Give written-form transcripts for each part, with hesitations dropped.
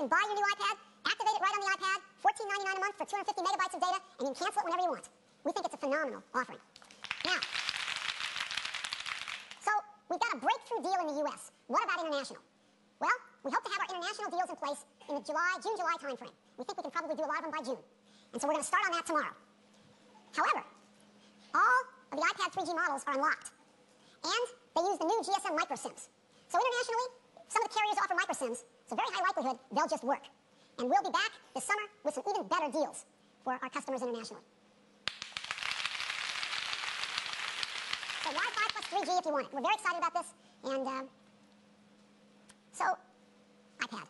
can buy your new iPad, activate it right on the iPad, $14.99 a month for 250 megabytes of data, and you can cancel it whenever you want. We think it's a phenomenal offering. Now, so we've got a breakthrough deal in the US. What about international? Well, we hope to have our international deals in place in the June-July timeframe. We think we can probably do a lot of them by June. And so we're going to start on that tomorrow. However, all of the iPad 3G models are unlocked. And they use the new GSM micro-SIMs. So internationally, some of the carriers offer micro-SIMs. It's a very high likelihood they'll just work. And we'll be back this summer with some even better deals for our customers internationally. So Wi-Fi plus 3G if you want it. We're very excited about this. And so, iPad.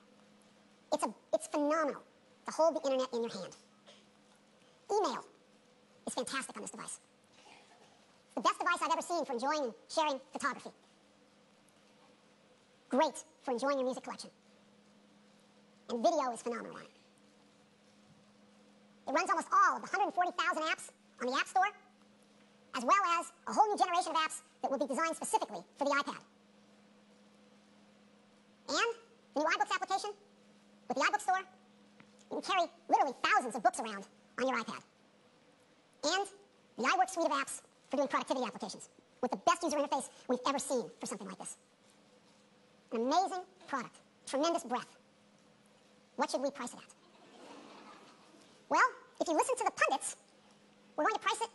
It's phenomenal to hold the internet in your hand. Email is fantastic on this device. It's the best device I've ever seen for enjoying and sharing photography. Great for enjoying your music collection. And video is phenomenal on it. It runs almost all of the 140,000 apps on the App Store, as well as a whole new generation of apps that will be designed specifically for the iPad. And the new iBooks application with the iBook Store, you can carry literally thousands of books around on your iPad. And the iWork suite of apps for doing productivity applications with the best user interface we've ever seen for something like this. An amazing product, tremendous breadth. What should we price it at? Well, if you listen to the pundits, we're going to price it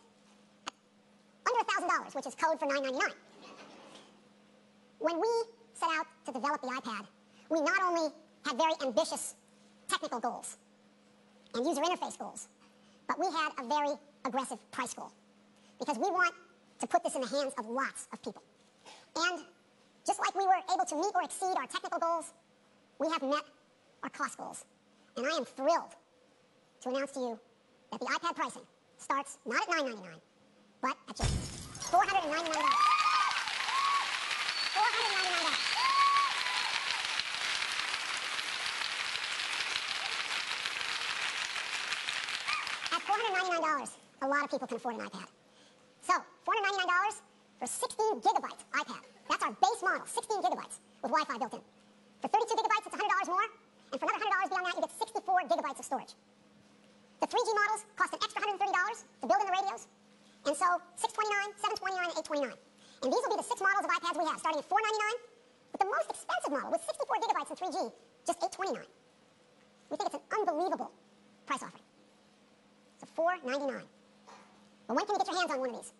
at under $1,000, which is code for $999. When we set out to develop the iPad, we not only had very ambitious technical goals and user interface goals, but we had a very aggressive price goal, because we want to put this in the hands of lots of people. And just like we were able to meet or exceed our technical goals, we have met our cost goals. And I am thrilled to announce to you that the iPad pricing starts not at $999, but at just $499. $499. At $499, a lot of people can afford an iPad. So, $499 for a 16 gigabyte iPad. That's our base model, 16 gigabytes with Wi-Fi built in. For 32 gigabytes, it's $100 more. And for another $100 beyond that, you get 64 gigabytes of storage. The 3G models cost an extra $130 to build in the radios. And so, $629, $729, and $829. And these will be the 6 models of iPads we have, starting at $499, with the most expensive model, with 64 gigabytes and 3G, just $829. We think it's an unbelievable price offering. So $499. But when can you get your hands on one of these?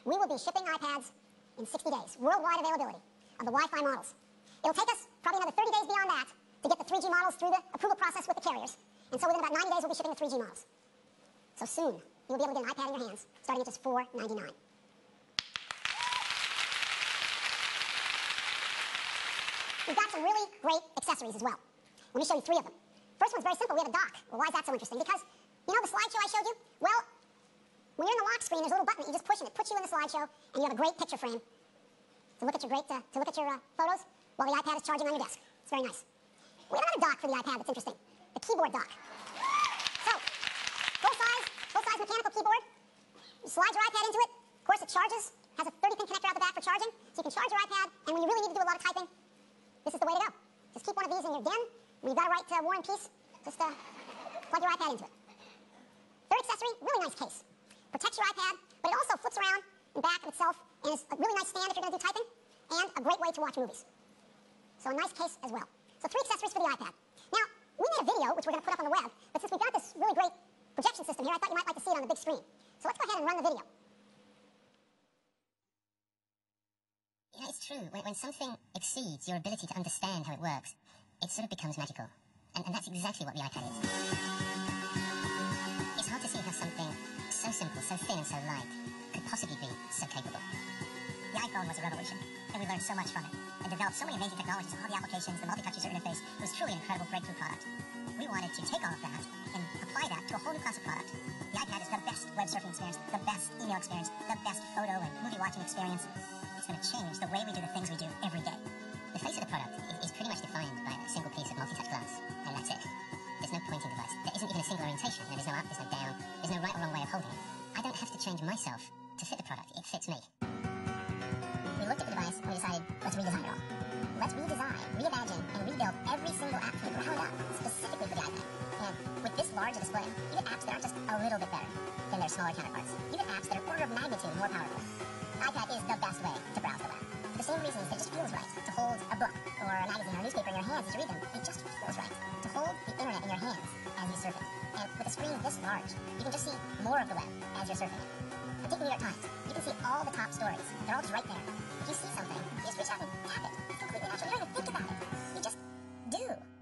We will be shipping iPads in 60 days, worldwide availability of the Wi-Fi models. It'll take us probably another 30 days beyond that to get the 3G models through the approval process with the carriers. And so within about 90 days, we'll be shipping the 3G models. So soon, you'll be able to get an iPad in your hands, starting at just $499. We've got some really great accessories as well. Let me show you 3 of them. First one's very simple. We have a dock. Well, why is that so interesting? Because, you know the slideshow I showed you? Well, when you're in the lock screen, there's a little button that you just push and it puts you in the slideshow, and you have a great picture frame to look at your photos while the iPad is charging on your desk. It's very nice. We have another dock for the iPad that's interesting. The keyboard dock. So, full-size mechanical keyboard. You slide your iPad into it. Of course, it charges. Has a 30-pin connector out the back for charging. So you can charge your iPad, and when you really need to do a lot of typing, this is the way to go. Just keep one of these in your den. When you've got to write War and Peace, just plug your iPad into it. Third accessory, really nice case. Protects your iPad, but it also flips around in back of itself, and is a really nice stand if you're going to do typing, and a great way to watch movies. So a nice case as well. So 3 accessories for the iPad. Now, we made a video, which we're going to put up on the web, but since we've got this really great projection system here, I thought you might like to see it on the big screen. So let's go ahead and run the video. You know, it's true. When something exceeds your ability to understand how it works, it sort of becomes magical. And that's exactly what the iPad is. It's hard to see how something so simple, so thin and so light could possibly be so capable. The iPhone was a revolution, and we learned so much from it, and developed so many amazing technologies and all the applications, the multi-touch user interface. It was truly an incredible breakthrough product. We wanted to take all of that and apply that to a whole new class of product. The iPad is the best web surfing experience, the best email experience, the best photo and movie watching experience. It's going to change the way we do the things we do every day. The face of the product is pretty much defined by a single piece of multi-touch glass, and that's it. There's no pointing device. There isn't even a single orientation. There's no up, there's no down, there's no right or wrong way of holding it. I don't have to change myself to fit the product. It fits me. We looked at the device and we decided, let's redesign it all. Let's redesign, reimagine, and rebuild every single app from the ground up, specifically larger display. You get apps that aren't just a little bit better than their smaller counterparts. You get apps that are order of magnitude more powerful. The iPad is the best way to browse the web. For the same reasons that it just feels right to hold a book or a magazine or a newspaper in your hands as you read them. It just feels right to hold the internet in your hands as you surf it. And with a screen this large, you can just see more of the web as you're surfing it. But take the New York Times. You can see all the top stories. They're all just right there. If you see something, you just reach out and tap it. It's completely natural. You don't even think about it. You just do.